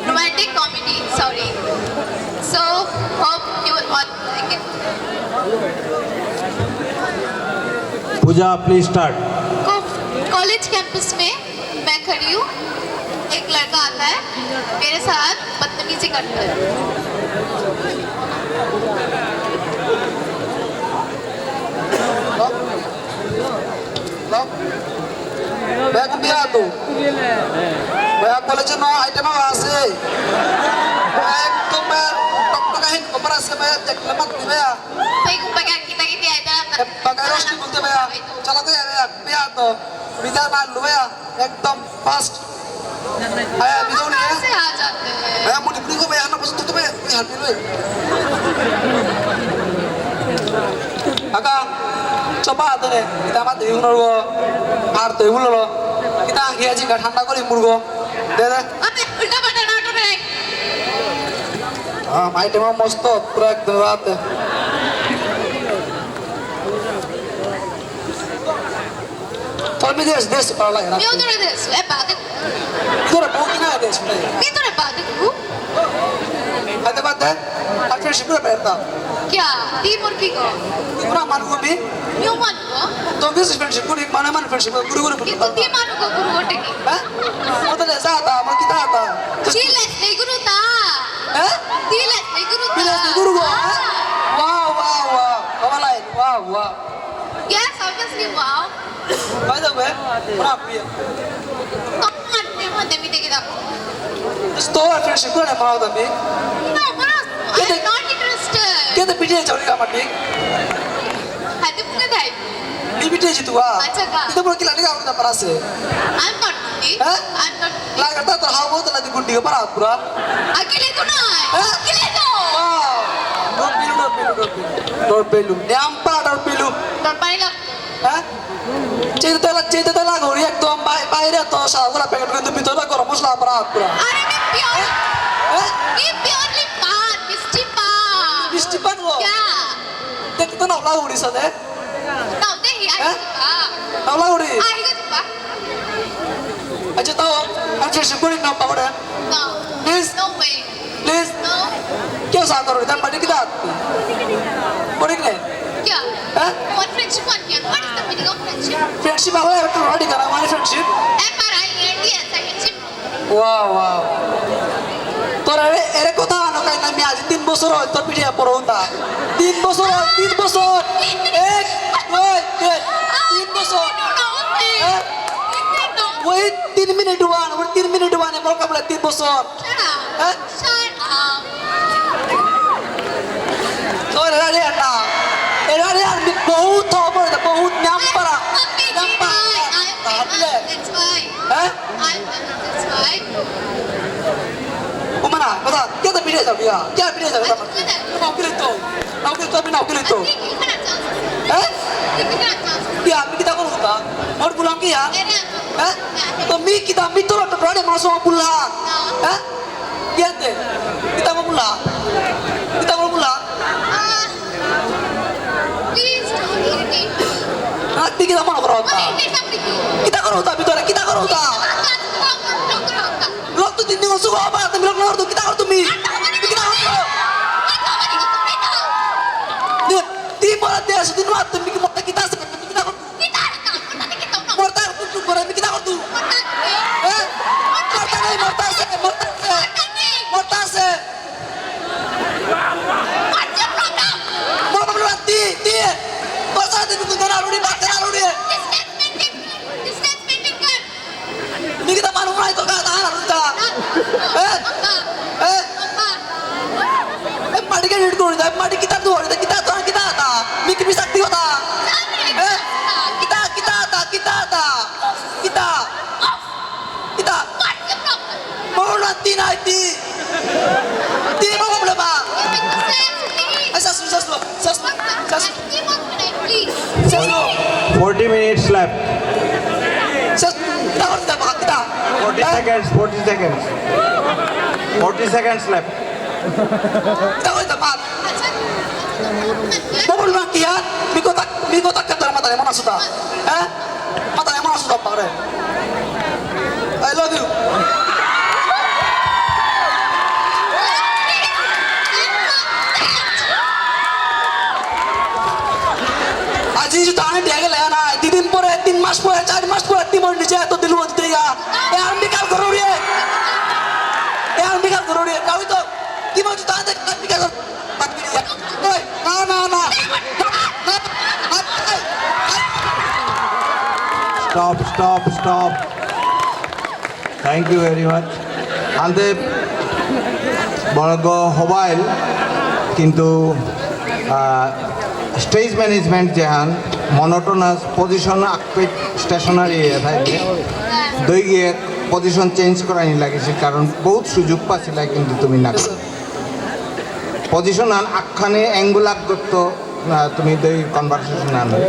Romantic comedy, sorry. So, hope you will all like it. Puja please start. College campus में मैं खड़ी हूँ, एक लड़का आता है मेरे साथ बदतमीजी करता है। Banyak dia tuh. Banyak kolagen no item apa sih? Banyak tuh banyak pakain operasi banyak cek lemak nih banyak. Baik pakai kita gitu ya dalam. Pakai rosti bunte banyak. Cala tuh ya banyak tuh. Bisa malu banyak. Ekdom fast. Ayah bisa nih ya. से आ जाते हैं। Banyak mau dibeli kok banyak anak pas tutup banyak. Lihat dulu. Kakak, coba tuh deh. Kita mati dulu. আর তো এগুলো হলো kita খেয়েছি ঠান্ডা করি মুরগো দে দে अबे उल्टा पलटा नाटक है। আইটেম মস্ত পুরো একদম রাত তোর বিদেশ দেশ ভালো লাগে না मैं उधर देश है बात তোর বউ কিনা দেশ मैं उधर बात हूँ আতে বাদ দে আর ফির শিপুরে পেরতা क्या टीम और की को পুরা মানুষ বি न्यू मान को তো বেশ ফ্রেন্ডশিপ করি মানে মানে ফ্রেন্ডশিপ গুরু গুরু कि तू टीम मान को गुरु वोटे की হ্যাঁ ওদের যাতা আমার কি দাতা चिल्लेस नहीं गुरु ता হ্যাঁ चिल्लेस नहीं गुरु ता বিদেশ গুরু গো ওয়াও ওয়াও ওয়াও কমালাই wow wow Yes, obviously wow. By the way, berapa ya? Kamu demi kita. Store friendship ko na mau dami. No, bro. I'm not interested. Kita video chori ka mati. Hadi punya dai. Ni video jitu wa. Acha ka. Kita boleh kilani ka apna parase. I'm not gundi. Huh? I'm not gundi. La kata to hawo to nadi gundi ka para pura. Akile to na. Huh? Akile to. Wow. Dor pelu. Nyampa dor pelu. Terpaling lah. Hah? Cerita tela gori ekdom বাইরে তো সাগুলা packet কিন্তু ভিতরে গরম মশলা para pura. Are me pure. Hah? Me purely pan, misty pan. Misti pan lo. Yeah. Dek kita nak lau di sana. Now deh ya. Huh? Nak lau di. Ah, itu apa? Aja tahu. Ang friendship ko ni nampak udah. No. Please. No way. Please. No. क्यों साथ करो इधर बड़ी किधर बड़ी नहीं क्या? हैं What friendship one here? What is the meaning of friendship? Friendship आवा है तो रेडी करा हमारी फ्रेंडशिप FRIEND friendship. वाह वाह तो এরে কথা আনো কাই না আমি আজ 3 বছর হল তোর পিঠে পড়ো তা 3 বছর 3 বছর 1 2 3 বছর হ্যাঁ ওই 3 মিনিট ওয়ান ওই 3 মিনিট ওয়ানে বল কাবলা 3 বছর Shut up. Huh? Shut up. তো এরা রে আর বহুত হবে বহুত নাম পারা নাম পারা তাহলে That's why. হ্যাঁ That's why. Kumana, bata, क्या तो पीछे जाओ भैया, क्या पीछे जाओ बता मत। नाव के तो अभी नाव के लिए तो, हैं? क्या अभी kita कौन होता? और पुlang किया, हैं? तो मी तो लोग टपराने masuk pulang, हैं? क्या ते? Kita mau pulang, Please don't irritate me. nanti kita mau kerota, kita kerota, kita kerota. Lok tuh tinding masuk apa? Tapi lok luar tuh kita kerota mi, kita kerota. Dia timur ada sedih nuat, tapi kita kita seperti kita kerota. Morta tuh berani kita kerota. Eh? Morta se. Mau berhenti, dia. Masa itu tuh terlalu di bawah terlalu dia. Ini kita malu mulai itu kata harus dah. Madi kan hidup dulu, madi kita tuh, kita ada. Miki bisa tiga ada. Kita. Mau nanti nanti. Dia mau berapa? Sas. 40 minutes left. Kita harus dapat kita. 40 seconds. 40 seconds left. Kita harus dapat. Mau berapa kian? Miko tak kata mata yang mana sudah? Mata yang mana sudah pak? I love you. stop. Thank you very much. Ante বড় হবাইল কিন্তু stage management যেহান monotonous position আকপিট stationary থাকে দই গিয়ে position change করানি লাগিছে কারণ বহুত সুযোগ পাচ্ছিল কিন্তু তুমি না পজিশন আন আখানে অ্যাঙ্গুল আগ তুমি দই কনভারসেশন আন